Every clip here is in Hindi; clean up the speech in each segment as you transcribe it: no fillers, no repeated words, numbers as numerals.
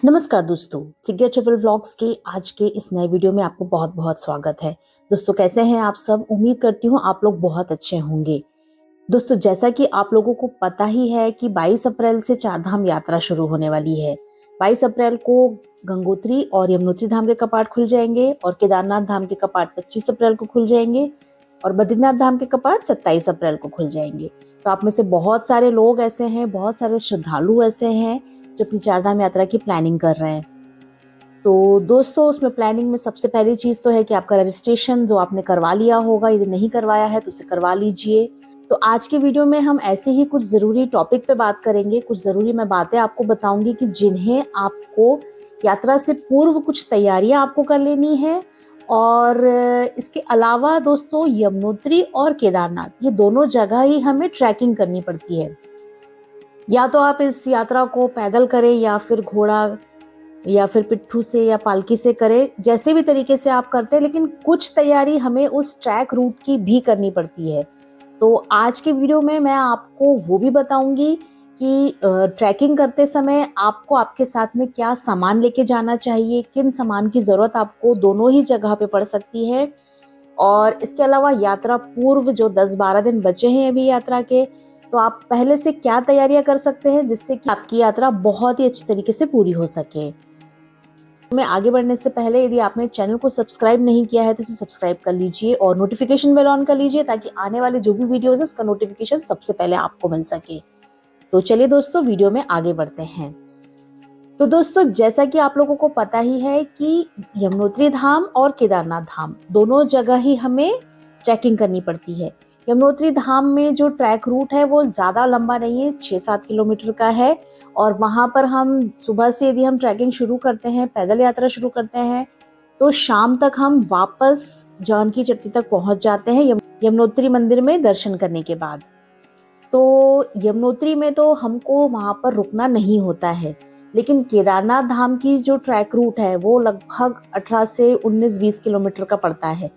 नमस्कार दोस्तों, जिज्ञा ट्रैवल व्लॉग्स के आज के इस नए वीडियो में आपको बहुत बहुत स्वागत है। दोस्तों कैसे हैं आप सब? उम्मीद करती हूँ आप लोग बहुत अच्छे होंगे। दोस्तों जैसा कि आप लोगों को पता ही है कि 22 अप्रैल से चारधाम यात्रा शुरू होने वाली है। 22 अप्रैल को गंगोत्री और यमुनोत्री धाम के कपाट खुल जाएंगे और केदारनाथ धाम के कपाट 25 अप्रैल को खुल जाएंगे और बद्रीनाथ धाम के कपाट 27 अप्रैल को खुल जाएंगे। तो आप में से बहुत सारे लोग ऐसे हैं, बहुत सारे श्रद्धालु ऐसे हैं जो अपनी चारधाम यात्रा की प्लानिंग कर रहे हैं। तो दोस्तों उसमें प्लानिंग में सबसे पहली चीज तो है कि आपका रजिस्ट्रेशन जो आपने करवा लिया होगा, यदि नहीं करवाया है तो उसे करवा लीजिए। तो आज के वीडियो में हम ऐसे ही कुछ जरूरी टॉपिक पे बात करेंगे, कुछ जरूरी मैं बातें आपको बताऊंगी कि जिन्हें आपको यात्रा से पूर्व कुछ तैयारियां आपको कर लेनी है। और इसके अलावा दोस्तों यमुनोत्री और केदारनाथ ये दोनों जगह ही हमें ट्रैकिंग करनी पड़ती है। या तो आप इस यात्रा को पैदल करें या फिर घोड़ा या फिर पिट्ठू से या पालकी से करें, जैसे भी तरीके से आप करते हैं, लेकिन कुछ तैयारी हमें उस ट्रैक रूट की भी करनी पड़ती है। तो आज के वीडियो में मैं आपको वो भी बताऊंगी कि ट्रैकिंग करते समय आपको आपके साथ में क्या सामान लेके जाना चाहिए, किन सामान की जरूरत आपको दोनों ही जगह पे पड़ सकती है। और इसके अलावा यात्रा पूर्व जो 10-12 दिन बचे हैं अभी यात्रा के, तो आप पहले से क्या तैयारियां कर सकते हैं जिससे कि आपकी यात्रा बहुत ही अच्छी तरीके से पूरी हो सके। में आगे बढ़ने से पहले यदि आपने चैनल को सब्सक्राइब नहीं किया है तो इसे सब्सक्राइब कर लीजिए और नोटिफिकेशन बेल ऑन कर लीजिए ताकि आने वाले जो भी वीडियोस है उसका नोटिफिकेशन सबसे पहले आपको मिल सके। तो चलिए दोस्तों वीडियो में आगे बढ़ते हैं। तो दोस्तों जैसा कि आप लोगों को पता ही है कि यमुनोत्री धाम और केदारनाथ धाम दोनों जगह ही हमें ट्रैकिंग करनी पड़ती है। यमुनोत्री धाम में जो ट्रैक रूट है वो ज्यादा लंबा नहीं है, 6-7 किलोमीटर का है। और वहां पर हम सुबह से यदि हम ट्रैकिंग शुरू करते हैं, पैदल यात्रा शुरू करते हैं, तो शाम तक हम वापस जानकी चट्टी तक पहुंच जाते हैं यमुनोत्री मंदिर में दर्शन करने के बाद। तो यमुनोत्री में तो हमको वहां पर रुकना नहीं होता है, लेकिन केदारनाथ धाम की जो ट्रैक रूट है वो लगभग 18 से 19-20 किलोमीटर का पड़ता है।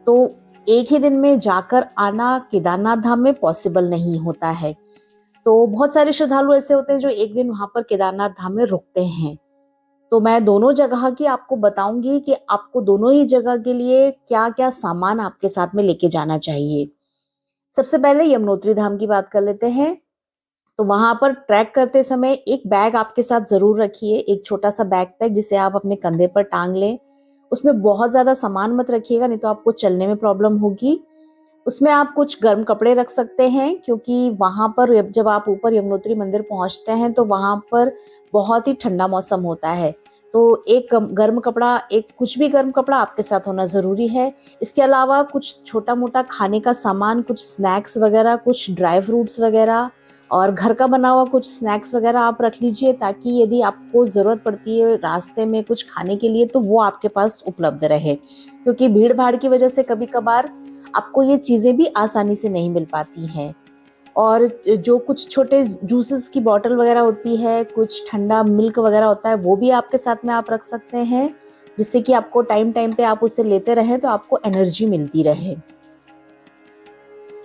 तो एक ही दिन में जाकर आना केदारनाथ धाम में पॉसिबल नहीं होता है। तो बहुत सारे श्रद्धालु ऐसे होते हैं जो एक दिन वहां पर केदारनाथ धाम में रुकते हैं। तो मैं दोनों जगह की आपको बताऊंगी कि आपको दोनों ही जगह के लिए क्या क्या सामान आपके साथ में लेके जाना चाहिए। सबसे पहले यमुनोत्री धाम की बात कर लेते हैं। तो वहां पर ट्रैक करते समय एक बैग आपके साथ जरूर रखिए, एक छोटा सा बैकपैक जिसे आप अपने कंधे पर टांग लें। उसमें बहुत ज्यादा सामान मत रखिएगा, नहीं तो आपको चलने में प्रॉब्लम होगी। उसमें आप कुछ गर्म कपड़े रख सकते हैं क्योंकि वहां पर जब आप ऊपर यमुनोत्री मंदिर पहुंचते हैं तो वहां पर बहुत ही ठंडा मौसम होता है। तो एक गर्म कपड़ा, एक कुछ भी गर्म कपड़ा आपके साथ होना जरूरी है। इसके अलावा कुछ छोटा मोटा खाने का सामान, कुछ स्नैक्स वगैरह, कुछ ड्राई फ्रूट्स वगैरह और घर का बना हुआ कुछ स्नैक्स वगैरह आप रख लीजिए ताकि यदि आपको ज़रूरत पड़ती है रास्ते में कुछ खाने के लिए तो वो आपके पास उपलब्ध रहे, क्योंकि भीड़ भाड़ की वजह से कभी कभार आपको ये चीज़ें भी आसानी से नहीं मिल पाती हैं। और जो कुछ छोटे जूसेस की बॉटल वगैरह होती है, कुछ ठंडा मिल्क वगैरह होता है, वो भी आपके साथ में आप रख सकते हैं, जिससे कि आपको टाइम टाइम पे आप उसे लेते रहें तो आपको एनर्जी मिलती रहे।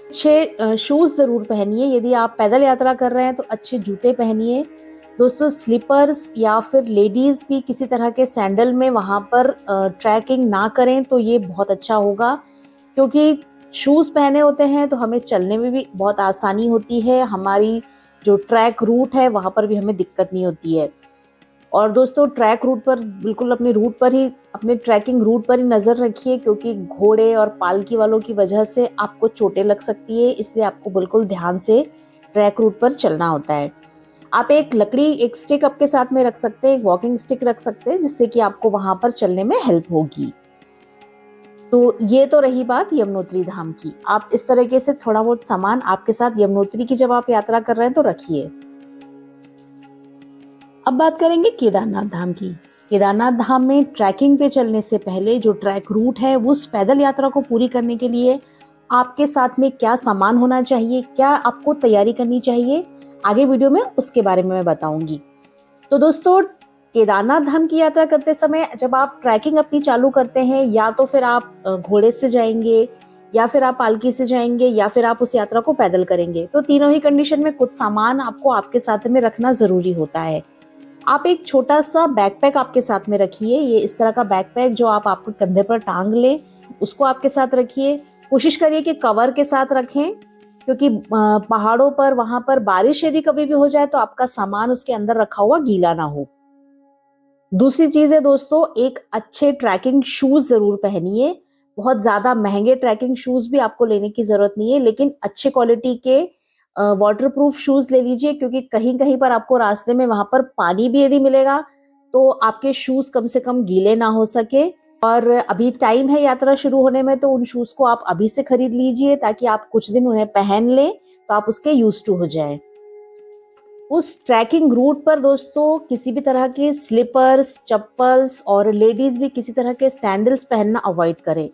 अच्छे शूज जरूर पहनिए, यदि आप पैदल यात्रा कर रहे हैं तो अच्छे जूते पहनिए। दोस्तों स्लीपर्स या फिर लेडीज भी किसी तरह के सैंडल में वहां पर ट्रैकिंग ना करें तो ये बहुत अच्छा होगा, क्योंकि शूज पहने होते हैं तो हमें चलने में भी बहुत आसानी होती है, हमारी जो ट्रैक रूट है वहां पर भी हमें दिक्कत नहीं होती है। और दोस्तों ट्रैक रूट पर बिल्कुल अपने रूट पर ही, अपने ट्रैकिंग रूट पर ही नजर रखिए, क्योंकि घोड़े और पालकी वालों की वजह से आपको चोटें लग सकती है, इसलिए आपको बिल्कुल ध्यान से ट्रैक रूट पर चलना होता है। आप एक लकड़ी, एक स्टिक आपके साथ में रख सकते हैं, एक वॉकिंग स्टिक रख सकते हैं, जिससे कि आपको वहां पर चलने में हेल्प होगी। तो ये तो रही बात यमुनोत्री धाम की। आप इस तरीके से थोड़ा बहुत सामान आपके साथ यमुनोत्री की जब आप यात्रा कर रहे हैं तो रखिए। अब बात करेंगे केदारनाथ धाम की। केदारनाथ धाम में ट्रैकिंग पे चलने से पहले जो ट्रैक रूट है उस पैदल यात्रा को पूरी करने के लिए आपके साथ में क्या सामान होना चाहिए, क्या आपको तैयारी करनी चाहिए, आगे वीडियो में उसके बारे में मैं बताऊंगी। तो दोस्तों केदारनाथ धाम की यात्रा करते समय जब आप ट्रैकिंग अपनी चालू करते हैं, या तो फिर आप घोड़े से जाएंगे या फिर आप पालकी से जाएंगे या फिर आप उस यात्रा को पैदल करेंगे, तो तीनों ही कंडीशन में कुछ सामान आपको आपके साथ में रखना जरूरी होता है। आप एक छोटा सा बैकपैक आपके साथ में रखिए। ये इस तरह का बैकपैक जो आप आपके कंधे पर टांग लें, उसको आपके साथ रखिए। कोशिश करिए कि कवर के साथ रखें, क्योंकि पहाड़ों पर वहां पर बारिश यदि कभी भी हो जाए तो आपका सामान उसके अंदर रखा हुआ गीला ना हो। दूसरी चीज है दोस्तों, एक अच्छे ट्रैकिंग शूज जरूर पहनिए। बहुत ज्यादा महंगे ट्रैकिंग शूज भी आपको लेने की जरूरत नहीं है, लेकिन अच्छे क्वालिटी के वाटरप्रूफ शूज ले लीजिए, क्योंकि कहीं कहीं पर आपको रास्ते में वहां पर पानी भी यदि मिलेगा तो आपके शूज कम से कम गीले ना हो सके। और अभी टाइम है यात्रा शुरू होने में, तो उन शूज को आप अभी से खरीद लीजिए, ताकि आप कुछ दिन उन्हें पहन लें तो आप उसके यूज टू हो जाए। उस ट्रैकिंग रूट पर दोस्तों किसी भी तरह के स्लीपर्स, चप्पल्स और लेडीज भी किसी तरह के सैंडल्स पहनना अवॉइड करें।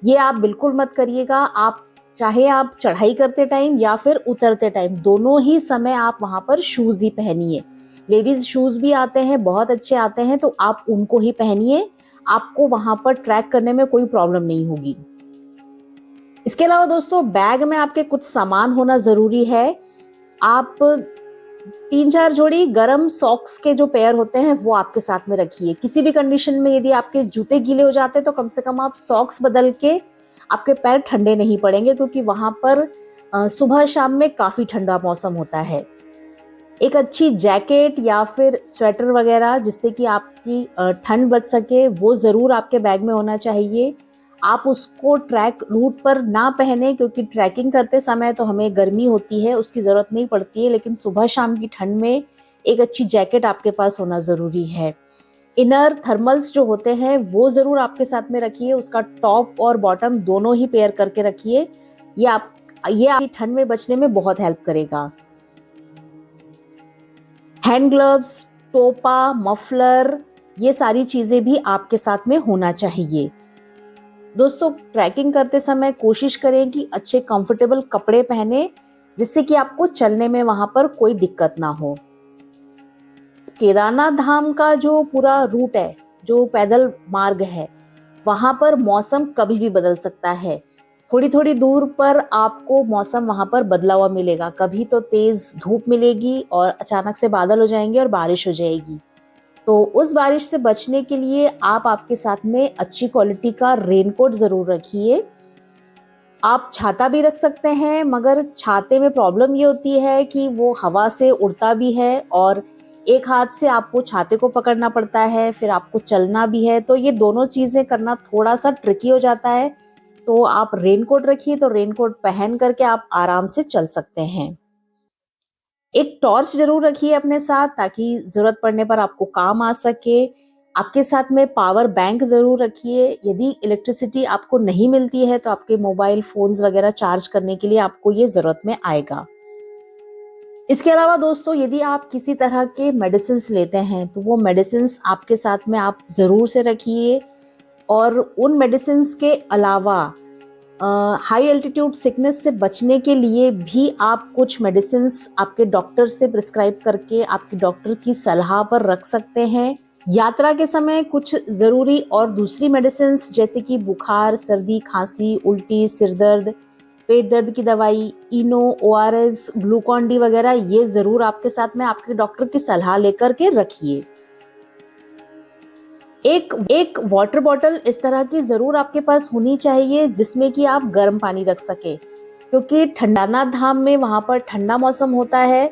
ये आप बिल्कुल मत करिएगा। आप चाहे आप चढ़ाई करते टाइम या फिर उतरते टाइम, दोनों ही समय आप वहां पर शूज ही पहनिए। लेडीज शूज भी आते हैं, बहुत अच्छे आते हैं, तो आप उनको ही पहनिए। आपको वहां पर ट्रैक करने में कोई प्रॉब्लम नहीं होगी। इसके अलावा दोस्तों बैग में आपके कुछ सामान होना जरूरी है। आप 3-4 जोड़ी गरम सॉक्स के जो पेयर होते हैं वो आपके साथ में रखिए। किसी भी कंडीशन में यदि आपके जूते गीले हो जाते हैं तो कम से कम आप सॉक्स बदल के, आपके पैर ठंडे नहीं पड़ेंगे, क्योंकि वहां पर सुबह शाम में काफी ठंडा मौसम होता है। एक अच्छी जैकेट या फिर स्वेटर वगैरह जिससे कि आपकी ठंड बच सके, वो जरूर आपके बैग में होना चाहिए। आप उसको ट्रैक रूट पर ना पहने, क्योंकि ट्रैकिंग करते समय तो हमें गर्मी होती है, उसकी जरूरत नहीं पड़ती है, लेकिन सुबह शाम की ठंड में एक अच्छी जैकेट आपके पास होना जरूरी है। इनर थर्मल्स जो होते हैं वो जरूर आपके साथ में रखिए। उसका टॉप और बॉटम दोनों ही पेयर करके रखिए। ये आपकी ठंड में बचने में बहुत हेल्प करेगा। हैंड ग्लव्स, टोपा, मफलर, ये सारी चीजें भी आपके साथ में होना चाहिए। दोस्तों ट्रैकिंग करते समय कोशिश करें कि अच्छे कंफर्टेबल कपड़े पहने, जिससे कि आपको चलने में वहां पर कोई दिक्कत ना हो। केदारनाथ धाम का जो पूरा रूट है, जो पैदल मार्ग है, वहां पर मौसम कभी भी बदल सकता है। थोड़ी थोड़ी दूर पर आपको मौसम वहां पर बदला हुआ मिलेगा। कभी तो तेज धूप मिलेगी और अचानक से बादल हो जाएंगे और बारिश हो जाएगी। तो उस बारिश से बचने के लिए आप आपके साथ में अच्छी क्वालिटी का रेनकोट जरूर रखिए। आप छाता भी रख सकते हैं, मगर छाते में प्रॉब्लम ये होती है कि वो हवा से उड़ता भी है और एक हाथ से आपको छाते को पकड़ना पड़ता है, फिर आपको चलना भी है, तो ये दोनों चीजें करना थोड़ा सा ट्रिकी हो जाता है। तो आप रेनकोट रखिए, तो रेनकोट पहन करके आप आराम से चल सकते हैं। एक टॉर्च जरूर रखिए अपने साथ, ताकि जरूरत पड़ने पर आपको काम आ सके। आपके साथ में पावर बैंक जरूर रखिए। यदि इलेक्ट्रिसिटी आपको नहीं मिलती है तो आपके मोबाइल फोन्स वगैरह चार्ज करने के लिए आपको ये जरूरत में आएगा। इसके अलावा दोस्तों यदि आप किसी तरह के मेडिसिन लेते हैं तो वो मेडिसिन आपके साथ में आप जरूर से रखिए। और उन मेडिसिन के अलावा हाई एल्टीट्यूड सिकनेस से बचने के लिए भी आप कुछ मेडिसिन आपके डॉक्टर से प्रिस्क्राइब करके आपके डॉक्टर की सलाह पर रख सकते हैं। यात्रा के समय कुछ जरूरी और दूसरी मेडिसिन जैसे कि बुखार, सर्दी, खांसी, उल्टी, सिरदर्द, पेट दर्द की दवाई, इनो, ओआरएस, ग्लूकॉन डी वगैरह, ये जरूर आपके साथ में आपके डॉक्टर की सलाह लेकर के रखिए। एक वाटर बॉटल इस तरह की जरूर आपके पास होनी चाहिए, जिसमें कि आप गर्म पानी रख सके, क्योंकि ठंडाना धाम में वहां पर ठंडा मौसम होता है।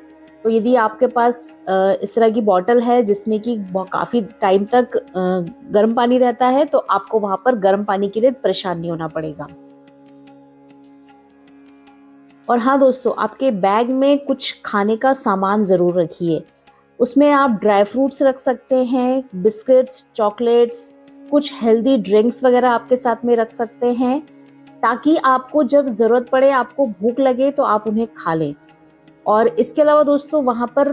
तो यदि आपके पास इस तरह की बॉटल है जिसमें कि काफी टाइम तक गर्म पानी रहता है, तो आपको वहां पर गर्म पानी के लिए परेशान नहीं होना पड़ेगा। और हाँ दोस्तों, आपके बैग में कुछ खाने का सामान जरूर रखिए। उसमें आप ड्राई फ्रूट्स रख सकते हैं, बिस्किट्स, चॉकलेट्स, कुछ हेल्दी ड्रिंक्स वगैरह आपके साथ में रख सकते हैं, ताकि आपको जब जरूरत पड़े, आपको भूख लगे तो आप उन्हें खा लें। और इसके अलावा दोस्तों वहाँ पर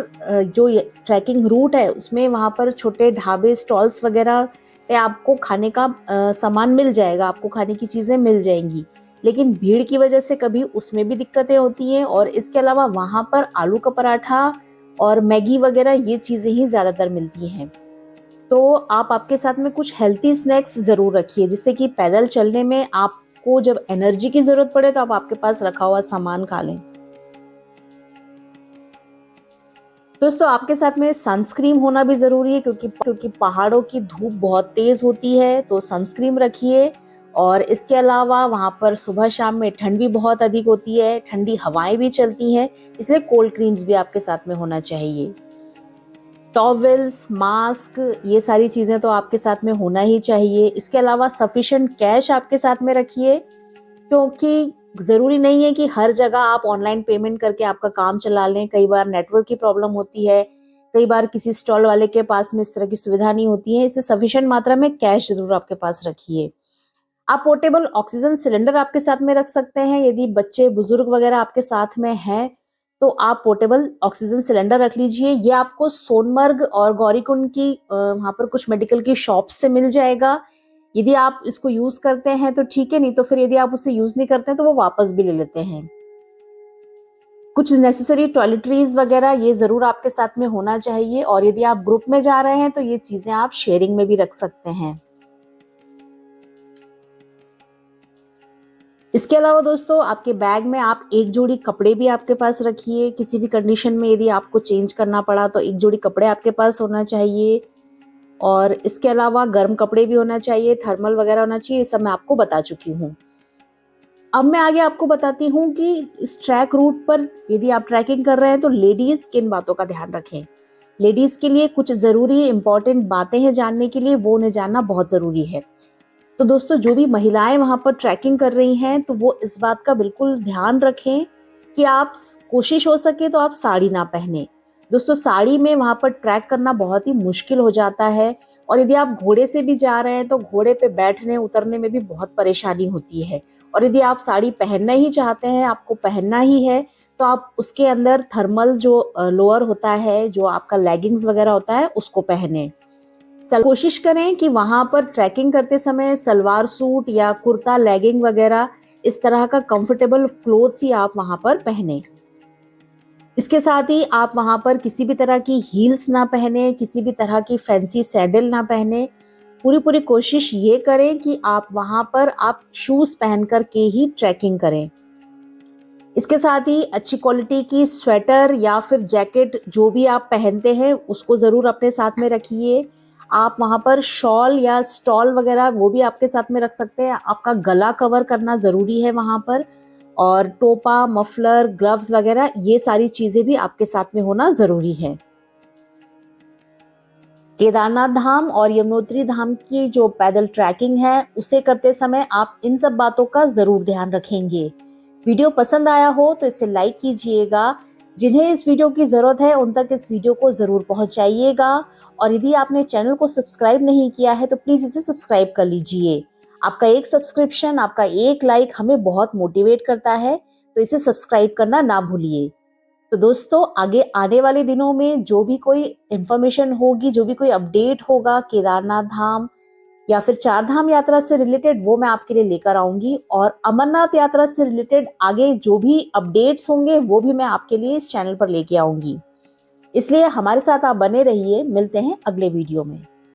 जो ट्रैकिंग रूट है उसमें वहाँ पर छोटे ढाबे, स्टॉल्स वगैरह पे आपको खाने का सामान मिल जाएगा, आपको खाने की चीज़ें मिल जाएंगी। लेकिन भीड़ की वजह से कभी उसमें भी दिक्कतें होती हैं। और इसके अलावा वहाँ पर आलू का पराठा और मैगी वगैरह ये चीज़ें ही ज़्यादातर मिलती हैं। तो आप आपके साथ में कुछ हेल्थी स्नैक्स ज़रूर रखिए, जिससे कि पैदल चलने में आपको जब एनर्जी की ज़रूरत पड़े तो आप आपके पास रखा हुआ सामान खा लें। दोस्तों आपके साथ में सनस्क्रीन होना भी ज़रूरी है, क्योंकि पहाड़ों की धूप बहुत तेज़ होती है, तो सनस्क्रीन रखिए। और इसके अलावा वहाँ पर सुबह शाम में ठंड भी बहुत अधिक होती है, ठंडी हवाएं भी चलती हैं, इसलिए कोल्ड क्रीम्स भी आपके साथ में होना चाहिए। टॉवेल्स, मास्क, ये सारी चीज़ें तो आपके साथ में होना ही चाहिए। इसके अलावा सफिशिएंट कैश आपके साथ में रखिए, क्योंकि ज़रूरी नहीं है कि हर जगह आप ऑनलाइन पेमेंट करके आपका काम चला लें। कई बार नेटवर्क की प्रॉब्लम होती है, कई बार किसी स्टॉल वाले के पास में इस तरह की सुविधा नहीं होती है, इसलिए सफिशिएंट मात्रा में कैश ज़रूर आपके पास रखिए। आप पोर्टेबल ऑक्सीजन सिलेंडर आपके साथ में रख सकते हैं। यदि बच्चे, बुजुर्ग वगैरह आपके साथ में हैं, तो आप पोर्टेबल ऑक्सीजन सिलेंडर रख लीजिए। ये आपको सोनमर्ग और गौरीकुंड की वहाँ पर कुछ मेडिकल की शॉप से मिल जाएगा। यदि आप इसको यूज करते हैं तो ठीक है, नहीं तो फिर यदि आप उसे यूज नहीं करते हैं तो वो वापस भी ले लेते हैं। कुछ नेसेसरी टॉयलेटरीज वगैरह ये जरूर आपके साथ में होना चाहिए, और यदि आप ग्रुप में जा रहे हैं तो ये चीजें आप शेयरिंग में भी रख सकते हैं। इसके अलावा दोस्तों आपके बैग में आप एक जोड़ी कपड़े भी आपके पास रखिए। किसी भी कंडीशन में यदि आपको चेंज करना पड़ा तो एक जोड़ी कपड़े आपके पास होना चाहिए। और इसके अलावा गर्म कपड़े भी होना चाहिए, थर्मल वगैरह होना चाहिए, ये सब मैं आपको बता चुकी हूँ। अब मैं आगे आपको बताती हूँ कि इस ट्रैक रूट पर यदि आप ट्रैकिंग कर रहे हैं तो लेडीज किन बातों का ध्यान रखें। लेडीज के लिए कुछ जरूरी इंपॉर्टेंट बातें हैं जानने के लिए, वो उन्हें जानना बहुत जरूरी है। तो दोस्तों जो भी महिलाएं वहां पर ट्रैकिंग कर रही हैं तो वो इस बात का बिल्कुल ध्यान रखें कि आप कोशिश हो सके तो आप साड़ी ना पहने। दोस्तों साड़ी में वहां पर ट्रैक करना बहुत ही मुश्किल हो जाता है, और यदि आप घोड़े से भी जा रहे हैं तो घोड़े पे बैठने उतरने में भी बहुत परेशानी होती है। और यदि आप साड़ी पहनना ही चाहते हैं, आपको पहनना ही है, तो आप उसके अंदर थर्मल जो लोअर होता है, जो आपका लेगिंग्स वगैरह होता है, उसको पहने। कोशिश करें कि वहां पर ट्रैकिंग करते समय सलवार सूट या कुर्ता, लेगिंग वगैरह इस तरह का कंफर्टेबल क्लोथ्स ही आप वहां पर पहने। इसके साथ ही आप वहां पर किसी भी तरह की हील्स ना पहने, किसी भी तरह की फैंसी सैडल ना पहने। पूरी पूरी कोशिश ये करें कि आप वहां पर आप शूज पहन कर के ही ट्रैकिंग करें। इसके साथ ही अच्छी क्वालिटी की स्वेटर या फिर जैकेट जो भी आप पहनते हैं उसको ज़रूर अपने साथ में रखिए। आप वहाँ पर शॉल या स्टॉल वगैरह वो भी आपके साथ में रख सकते हैं। आपका गला कवर करना ज़रूरी है वहाँ पर, और टोपा, मफलर, ग्लव्स वगैरह ये सारी चीज़ें भी आपके साथ में होना ज़रूरी है। केदारनाथ धाम और यमुनोत्री धाम की जो पैदल ट्रैकिंग है उसे करते समय आप इन सब बातों का जरूर ध्यान रखेंगे। वीडियो पसंद आया हो तो इसे लाइक कीजिएगा। जिन्हें इस वीडियो की जरूरत है उन तक इस वीडियो को जरूर पहुंचाइएगा। और यदि आपने चैनल को सब्सक्राइब नहीं किया है तो प्लीज इसे सब्सक्राइब कर लीजिए। आपका एक सब्सक्रिप्शन, आपका एक लाइक हमें बहुत मोटिवेट करता है, तो इसे सब्सक्राइब करना ना भूलिए। तो दोस्तों आगे आने वाले दिनों में जो भी कोई इंफॉर्मेशन होगी, जो भी कोई अपडेट होगा केदारनाथ धाम या फिर चार धाम यात्रा से रिलेटेड, वो मैं आपके लिए लेकर आऊंगी। और अमरनाथ यात्रा से रिलेटेड आगे जो भी अपडेट्स होंगे वो भी मैं आपके लिए इस चैनल पर लेके आऊंगी। इसलिए हमारे साथ आप बने रहिए। मिलते हैं अगले वीडियो में।